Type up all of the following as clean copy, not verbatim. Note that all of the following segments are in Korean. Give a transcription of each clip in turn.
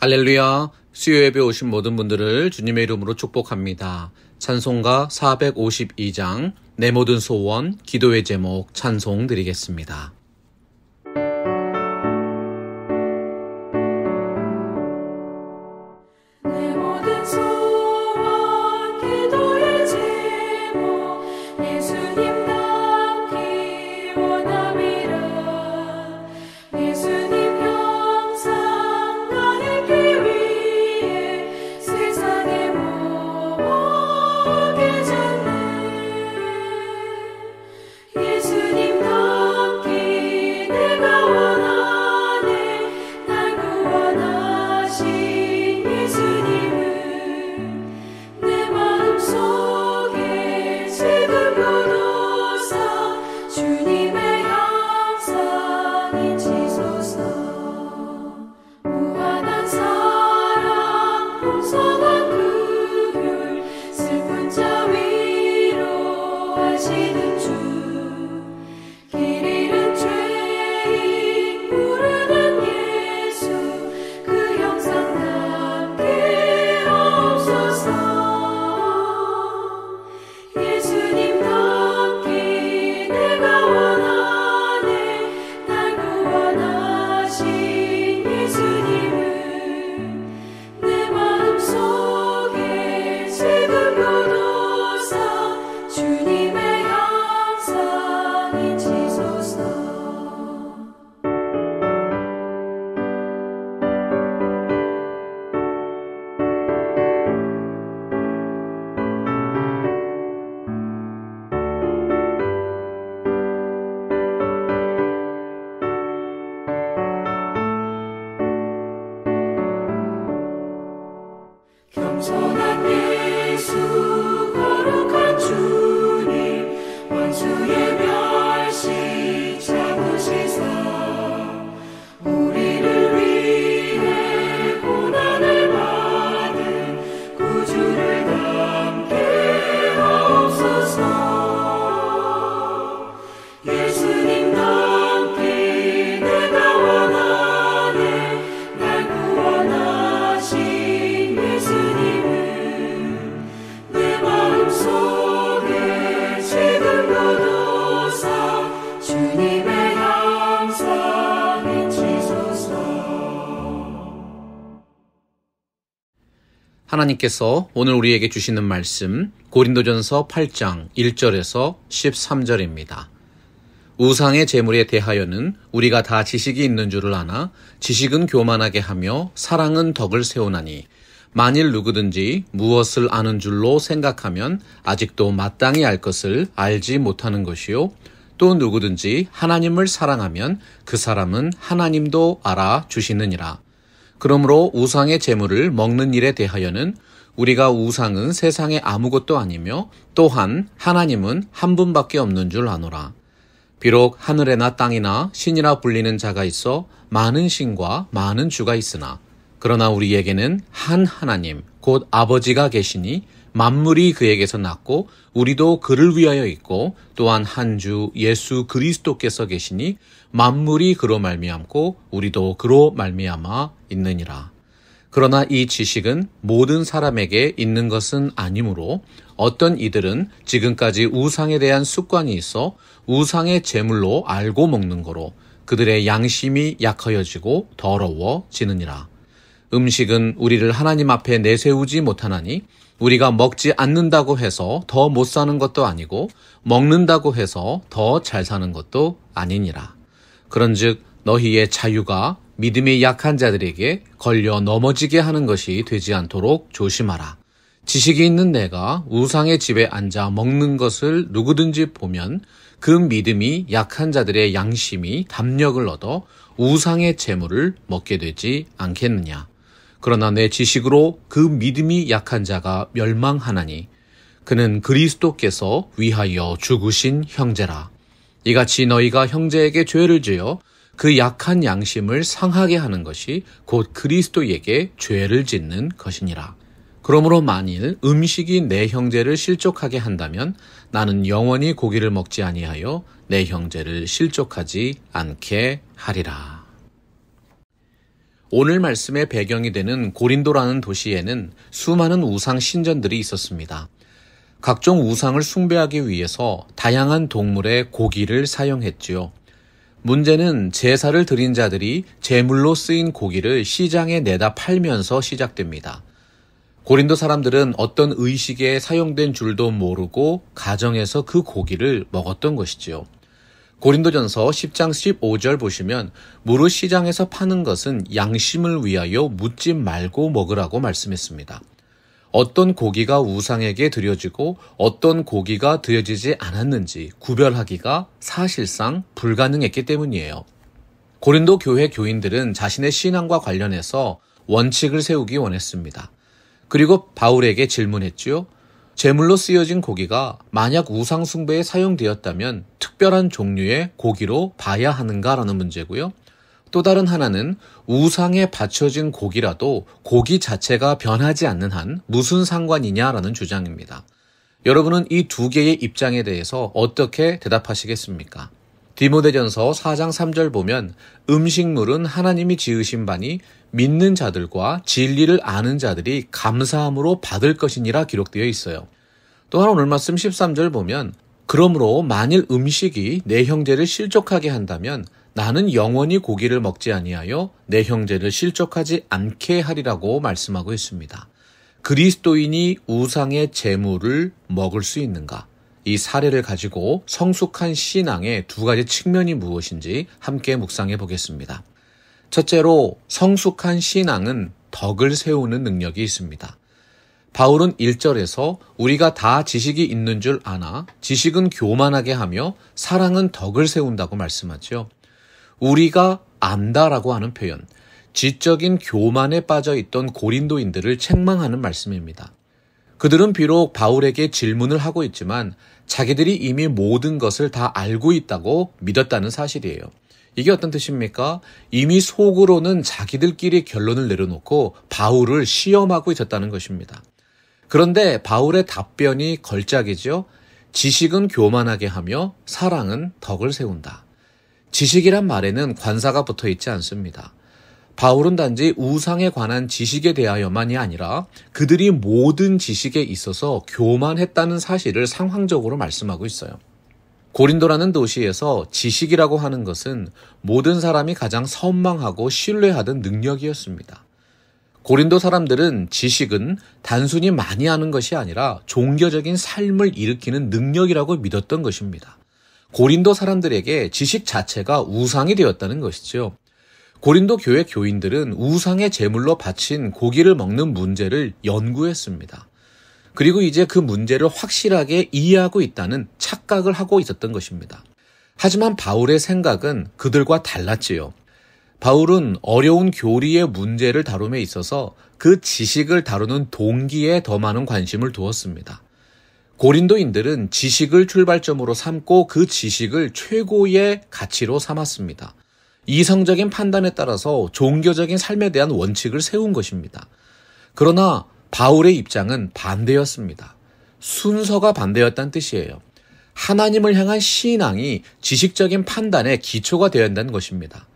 할렐루야, 수요 예배 오신 모든 분들을 주님의 이름으로 축복합니다. 찬송가 452장, 내 모든 소원, 기도의 제목 찬송 드리겠습니다. 겸손한 예수 거룩한 주님 원수의 멸시 참으시사 우리를 위해 고난을 받은 구주를 닮게 하옵소서. 예수님 닮기 내가 원하네. 날 구원하신 하나님께서 오늘 우리에게 주시는 말씀 고린도전서 8장 1절에서 13절입니다. 우상의 제물에 대하여는 우리가 다 지식이 있는 줄을 아나 지식은 교만하게 하며 사랑은 덕을 세우나니 만일 누구든지 무엇을 아는 줄로 생각하면 아직도 마땅히 알 것을 알지 못하는 것이요 또 누구든지 하나님을 사랑하면 그 사람은 하나님도 알아주시느니라. 그러므로 우상의 제물을 먹는 일에 대하여는 우리가 우상은 세상에 아무것도 아니며 또한 하나님은 한 분밖에 없는 줄 아노라. 비록 하늘에나 땅이나 신이라 불리는 자가 있어 많은 신과 많은 주가 있으나 그러나 우리에게는 한 하나님 곧 아버지가 계시니 만물이 그에게서 났고 우리도 그를 위하여 있고 또한 한 주 예수 그리스도께서 계시니 만물이 그로 말미암고 우리도 그로 말미암아 있느니라. 그러나 이 지식은 모든 사람에게 있는 것은 아니므로 어떤 이들은 지금까지 우상에 대한 습관이 있어 우상의 제물로 알고 먹는 거로 그들의 양심이 약하여지고 더러워지느니라. 음식은 우리를 하나님 앞에 내세우지 못하나니 우리가 먹지 않는다고 해서 더 못 사는 것도 아니고 먹는다고 해서 더 잘 사는 것도 아니니라. 그런즉 너희의 자유가 믿음이 약한 자들에게 걸려 넘어지게 하는 것이 되지 않도록 조심하라. 지식이 있는 내가 우상의 집에 앉아 먹는 것을 누구든지 보면 그 믿음이 약한 자들의 양심이 담력을 얻어 우상의 제물을 먹게 되지 않겠느냐. 그러나 내 지식으로 그 믿음이 약한 자가 멸망하나니 그는 그리스도께서 위하여 죽으신 형제라. 이같이 너희가 형제에게 죄를 지어 그 약한 양심을 상하게 하는 것이 곧 그리스도에게 죄를 짓는 것이니라. 그러므로 만일 음식이 내 형제를 실족하게 한다면 나는 영원히 고기를 먹지 아니하여 내 형제를 실족하지 않게 하리라. 오늘 말씀의 배경이 되는 고린도라는 도시에는 수많은 우상 신전들이 있었습니다. 각종 우상을 숭배하기 위해서 다양한 동물의 고기를 사용했지요. 문제는 제사를 드린 자들이 제물로 쓰인 고기를 시장에 내다 팔면서 시작됩니다. 고린도 사람들은 어떤 의식에 사용된 줄도 모르고 가정에서 그 고기를 먹었던 것이지요. 고린도전서 10장 15절 보시면 무릇 시장에서 파는 것은 양심을 위하여 묻지 말고 먹으라고 말씀했습니다. 어떤 고기가 우상에게 드려지고 어떤 고기가 드려지지 않았는지 구별하기가 사실상 불가능했기 때문이에요. 고린도 교회 교인들은 자신의 신앙과 관련해서 원칙을 세우기 원했습니다. 그리고 바울에게 질문했지요. 제물로 쓰여진 고기가 만약 우상 숭배에 사용되었다면 특별한 종류의 고기로 봐야 하는가라는 문제고요. 또 다른 하나는 우상에 바쳐진 고기라도 고기 자체가 변하지 않는 한 무슨 상관이냐라는 주장입니다. 여러분은 이 두 개의 입장에 대해서 어떻게 대답하시겠습니까? 디모데전서 4장 3절 보면 음식물은 하나님이 지으신 바니 믿는 자들과 진리를 아는 자들이 감사함으로 받을 것이니라 기록되어 있어요. 또한 오늘 말씀 13절 보면 그러므로 만일 음식이 내 형제를 실족하게 한다면 나는 영원히 고기를 먹지 아니하여 내 형제를 실족하지 않게 하리라고 말씀하고 있습니다. 그리스도인이 우상의 제물을 먹을 수 있는가? 이 사례를 가지고 성숙한 신앙의 두 가지 측면이 무엇인지 함께 묵상해 보겠습니다. 첫째로 성숙한 신앙은 덕을 세우는 능력이 있습니다. 바울은 1절에서 우리가 다 지식이 있는 줄 아나 지식은 교만하게 하며 사랑은 덕을 세운다고 말씀하죠. 우리가 안다라고 하는 표현, 지적인 교만에 빠져 있던 고린도인들을 책망하는 말씀입니다. 그들은 비록 바울에게 질문을 하고 있지만 자기들이 이미 모든 것을 다 알고 있다고 믿었다는 사실이에요. 이게 어떤 뜻입니까? 이미 속으로는 자기들끼리 결론을 내려놓고 바울을 시험하고 있었다는 것입니다. 그런데 바울의 답변이 걸작이죠. 지식은 교만하게 하며 사랑은 덕을 세운다. 지식이란 말에는 관사가 붙어 있지 않습니다. 바울은 단지 우상에 관한 지식에 대하여만이 아니라 그들이 모든 지식에 있어서 교만했다는 사실을 상황적으로 말씀하고 있어요. 고린도라는 도시에서 지식이라고 하는 것은 모든 사람이 가장 선망하고 신뢰하던 능력이었습니다. 고린도 사람들은 지식은 단순히 많이 아는 것이 아니라 종교적인 삶을 일으키는 능력이라고 믿었던 것입니다. 고린도 사람들에게 지식 자체가 우상이 되었다는 것이죠. 고린도 교회 교인들은 우상의 제물로 바친 고기를 먹는 문제를 연구했습니다. 그리고 이제 그 문제를 확실하게 이해하고 있다는 착각을 하고 있었던 것입니다. 하지만 바울의 생각은 그들과 달랐지요. 바울은 어려운 교리의 문제를 다룸에 있어서 그 지식을 다루는 동기에 더 많은 관심을 두었습니다. 고린도인들은 지식을 출발점으로 삼고 그 지식을 최고의 가치로 삼았습니다. 이성적인 판단에 따라서 종교적인 삶에 대한 원칙을 세운 것입니다. 그러나 바울의 입장은 반대였습니다. 순서가 반대였다는 뜻이에요. 하나님을 향한 신앙이 지식적인 판단의 기초가 되어야 한다는 것입니다.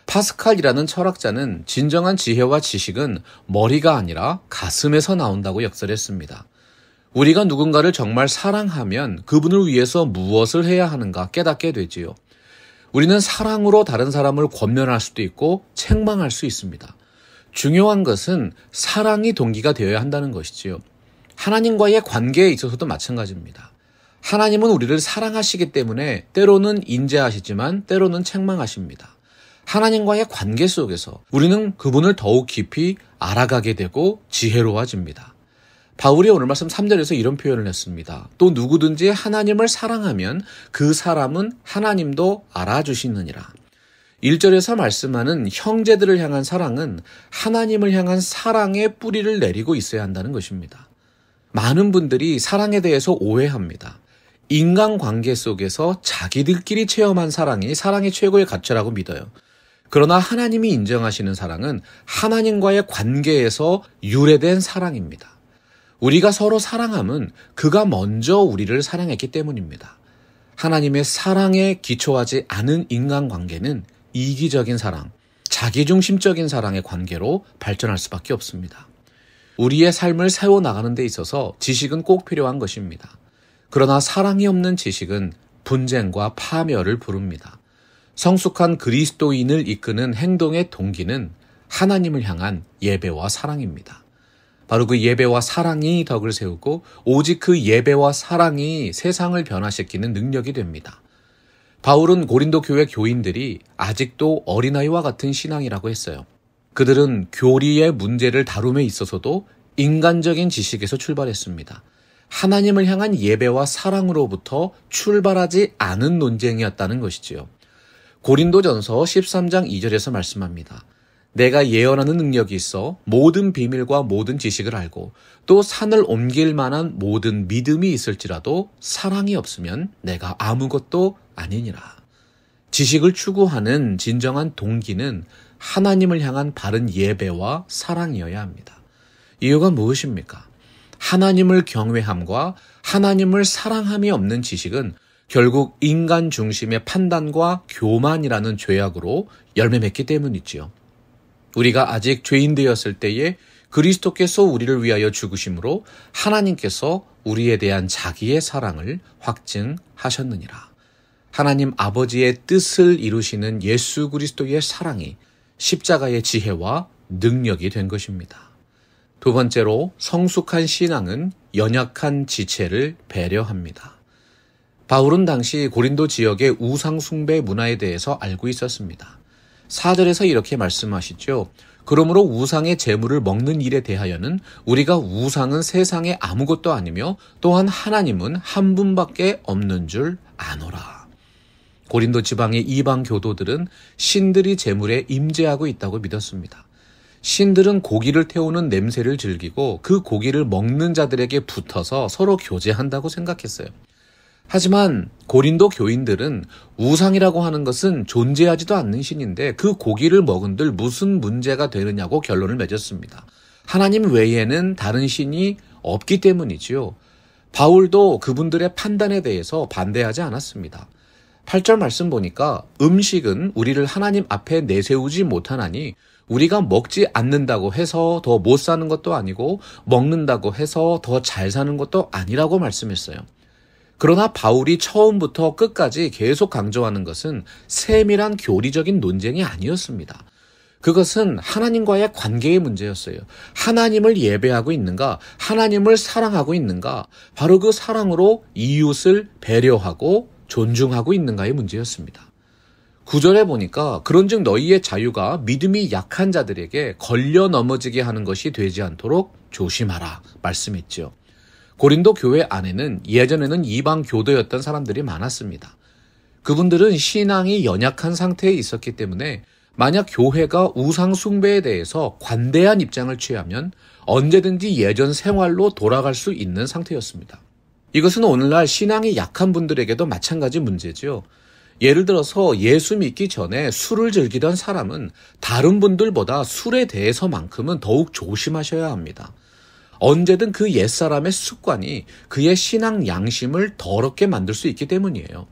파스칼이라는 철학자는 진정한 지혜와 지식은 머리가 아니라 가슴에서 나온다고 역설했습니다. 우리가 누군가를 정말 사랑하면 그분을 위해서 무엇을 해야 하는가 깨닫게 되지요. 우리는 사랑으로 다른 사람을 권면할 수도 있고 책망할 수 있습니다. 중요한 것은 사랑이 동기가 되어야 한다는 것이지요. 하나님과의 관계에 있어서도 마찬가지입니다. 하나님은 우리를 사랑하시기 때문에 때로는 인자하시지만 때로는 책망하십니다. 하나님과의 관계 속에서 우리는 그분을 더욱 깊이 알아가게 되고 지혜로워집니다. 바울이 오늘 말씀 3절에서 이런 표현을 했습니다. 또 누구든지 하나님을 사랑하면 그 사람은 하나님도 알아주시느니라. 1절에서 말씀하는 형제들을 향한 사랑은 하나님을 향한 사랑의 뿌리를 내리고 있어야 한다는 것입니다. 많은 분들이 사랑에 대해서 오해합니다. 인간관계 속에서 자기들끼리 체험한 사랑이 사랑의 최고의 가치라고 믿어요. 그러나 하나님이 인정하시는 사랑은 하나님과의 관계에서 유래된 사랑입니다. 우리가 서로 사랑함은 그가 먼저 우리를 사랑했기 때문입니다. 하나님의 사랑에 기초하지 않은 인간관계는 이기적인 사랑, 자기중심적인 사랑의 관계로 발전할 수밖에 없습니다. 우리의 삶을 세워나가는 데 있어서 지식은 꼭 필요한 것입니다. 그러나 사랑이 없는 지식은 분쟁과 파멸을 부릅니다. 성숙한 그리스도인을 이끄는 행동의 동기는 하나님을 향한 예배와 사랑입니다. 바로 그 예배와 사랑이 덕을 세우고 오직 그 예배와 사랑이 세상을 변화시키는 능력이 됩니다. 바울은 고린도 교회 교인들이 아직도 어린아이와 같은 신앙이라고 했어요. 그들은 교리의 문제를 다룸에 있어서도 인간적인 지식에서 출발했습니다. 하나님을 향한 예배와 사랑으로부터 출발하지 않은 논쟁이었다는 것이지요. 고린도전서 13장 2절에서 말씀합니다. 내가 예언하는 능력이 있어 모든 비밀과 모든 지식을 알고 또 산을 옮길 만한 모든 믿음이 있을지라도 사랑이 없으면 내가 아무것도 아니니라. 지식을 추구하는 진정한 동기는 하나님을 향한 바른 예배와 사랑이어야 합니다. 이유가 무엇입니까? 하나님을 경외함과 하나님을 사랑함이 없는 지식은 결국 인간 중심의 판단과 교만이라는 죄악으로 열매 맺기 때문이지요. 우리가 아직 죄인 되었을 때에 그리스도께서 우리를 위하여 죽으심으로 하나님께서 우리에 대한 자기의 사랑을 확증하셨느니라. 하나님 아버지의 뜻을 이루시는 예수 그리스도의 사랑이 십자가의 지혜와 능력이 된 것입니다. 두 번째로 성숙한 신앙은 연약한 지체를 배려합니다. 바울은 당시 고린도 지역의 우상 숭배 문화에 대해서 알고 있었습니다. 4절에서 이렇게 말씀하시죠. 그러므로 우상의 제물을 먹는 일에 대하여는 우리가 우상은 세상에 아무것도 아니며 또한 하나님은 한 분밖에 없는 줄 아노라. 고린도 지방의 이방 교도들은 신들이 제물에 임재하고 있다고 믿었습니다. 신들은 고기를 태우는 냄새를 즐기고 그 고기를 먹는 자들에게 붙어서 서로 교제한다고 생각했어요. 하지만 고린도 교인들은 우상이라고 하는 것은 존재하지도 않는 신인데 그 고기를 먹은들 무슨 문제가 되느냐고 결론을 맺었습니다. 하나님 외에는 다른 신이 없기 때문이지요. 바울도 그분들의 판단에 대해서 반대하지 않았습니다. 8절 말씀 보니까 음식은 우리를 하나님 앞에 내세우지 못하나니 우리가 먹지 않는다고 해서 더 못 사는 것도 아니고 먹는다고 해서 더 잘 사는 것도 아니라고 말씀했어요. 그러나 바울이 처음부터 끝까지 계속 강조하는 것은 세밀한 교리적인 논쟁이 아니었습니다. 그것은 하나님과의 관계의 문제였어요. 하나님을 예배하고 있는가? 하나님을 사랑하고 있는가? 바로 그 사랑으로 이웃을 배려하고 존중하고 있는가의 문제였습니다. 9절에 보니까 그런즉 너희의 자유가 믿음이 약한 자들에게 걸려 넘어지게 하는 것이 되지 않도록 조심하라 말씀했죠. 고린도 교회 안에는 예전에는 이방 교도였던 사람들이 많았습니다. 그분들은 신앙이 연약한 상태에 있었기 때문에 만약 교회가 우상 숭배에 대해서 관대한 입장을 취하면 언제든지 예전 생활로 돌아갈 수 있는 상태였습니다. 이것은 오늘날 신앙이 약한 분들에게도 마찬가지 문제죠. 예를 들어서 예수 믿기 전에 술을 즐기던 사람은 다른 분들보다 술에 대해서만큼은 더욱 조심하셔야 합니다. 언제든 그 옛사람의 습관이 그의 신앙 양심을 더럽게 만들 수 있기 때문이에요.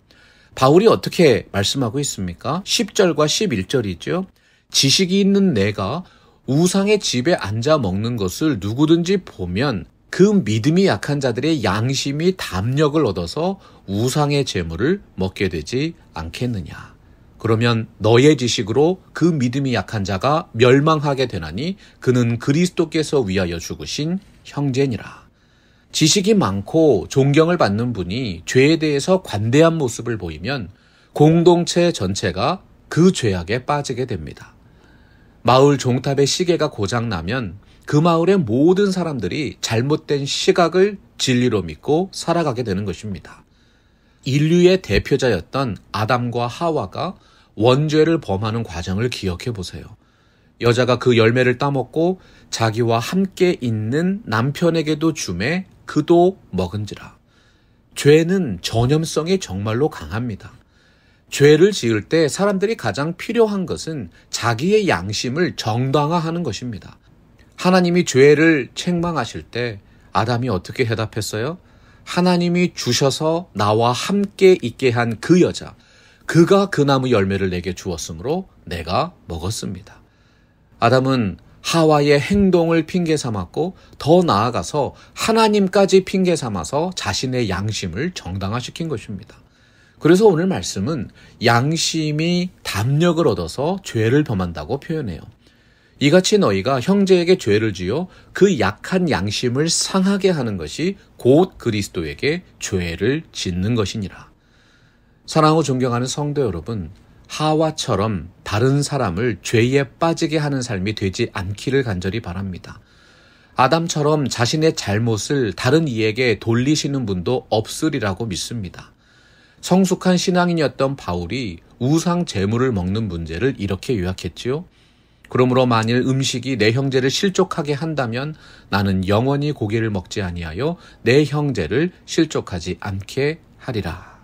바울이 어떻게 말씀하고 있습니까? 10절과 11절이죠. 지식이 있는 내가 우상의 집에 앉아 먹는 것을 누구든지 보면 그 믿음이 약한 자들의 양심이 담력을 얻어서 우상의 제물을 먹게 되지 않겠느냐. 그러면 너의 지식으로 그 믿음이 약한 자가 멸망하게 되나니 그는 그리스도께서 위하여 죽으신 형제니라. 지식이 많고 존경을 받는 분이 죄에 대해서 관대한 모습을 보이면 공동체 전체가 그 죄악에 빠지게 됩니다. 마을 종탑의 시계가 고장나면 그 마을의 모든 사람들이 잘못된 시각을 진리로 믿고 살아가게 되는 것입니다. 인류의 대표자였던 아담과 하와가 원죄를 범하는 과정을 기억해 보세요. 여자가 그 열매를 따먹고 자기와 함께 있는 남편에게도 주매 그도 먹은지라. 죄는 전염성이 정말로 강합니다. 죄를 지을 때 사람들이 가장 필요한 것은 자기의 양심을 정당화하는 것입니다. 하나님이 죄를 책망하실 때 아담이 어떻게 대답했어요? 하나님이 주셔서 나와 함께 있게 한 그 여자, 그가 그 나무 열매를 내게 주었으므로 내가 먹었습니다. 아담은 하와의 행동을 핑계 삼았고 더 나아가서 하나님까지 핑계 삼아서 자신의 양심을 정당화시킨 것입니다. 그래서 오늘 말씀은 양심이 담력을 얻어서 죄를 범한다고 표현해요. 이같이 너희가 형제에게 죄를 지어 그 약한 양심을 상하게 하는 것이 곧 그리스도에게 죄를 짓는 것이니라. 사랑하고 존경하는 성도 여러분, 하와처럼 다른 사람을 죄에 빠지게 하는 삶이 되지 않기를 간절히 바랍니다. 아담처럼 자신의 잘못을 다른 이에게 돌리시는 분도 없으리라고 믿습니다. 성숙한 신앙인이었던 바울이 우상 제물을 먹는 문제를 이렇게 요약했지요. 그러므로 만일 음식이 내 형제를 실족하게 한다면 나는 영원히 고기를 먹지 아니하여 내 형제를 실족하지 않게 하리라.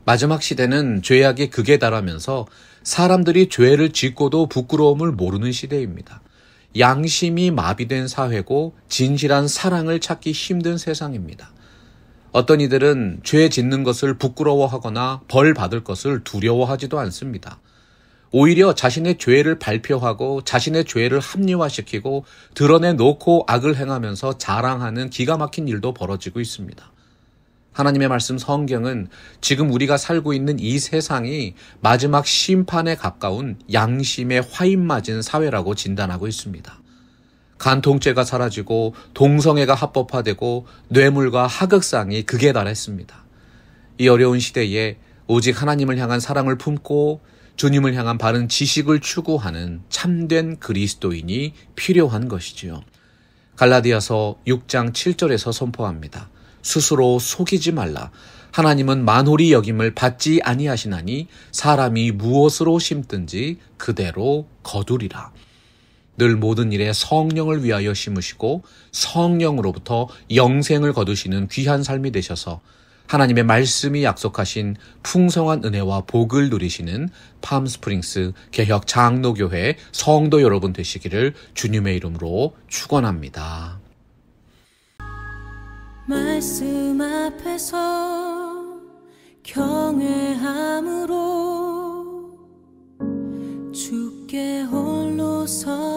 마지막 시대는 죄악이 극에 달하면서 사람들이 죄를 짓고도 부끄러움을 모르는 시대입니다. 양심이 마비된 사회고 진실한 사랑을 찾기 힘든 세상입니다. 어떤 이들은 죄 짓는 것을 부끄러워하거나 벌 받을 것을 두려워하지도 않습니다. 오히려 자신의 죄를 발표하고 자신의 죄를 합리화시키고 드러내놓고 악을 행하면서 자랑하는 기가 막힌 일도 벌어지고 있습니다. 하나님의 말씀 성경은 지금 우리가 살고 있는 이 세상이 마지막 심판에 가까운 양심에 화인 맞은 사회라고 진단하고 있습니다. 간통죄가 사라지고 동성애가 합법화되고 뇌물과 하극상이 극에 달했습니다. 이 어려운 시대에 오직 하나님을 향한 사랑을 품고 주님을 향한 바른 지식을 추구하는 참된 그리스도인이 필요한 것이지요. 갈라디아서 6장 7절에서 선포합니다. 스스로 속이지 말라. 하나님은 만홀히 여김을 받지 아니하시나니 사람이 무엇으로 심든지 그대로 거두리라. 늘 모든 일에 성령을 위하여 심으시고 성령으로부터 영생을 거두시는 귀한 삶이 되셔서 하나님의 말씀이 약속하신 풍성한 은혜와 복을 누리시는 팜스프링스 개혁 장로교회 성도 여러분 되시기를 주님의 이름으로 축원합니다. 말씀 앞에서 경외함으로 주께 홀로 서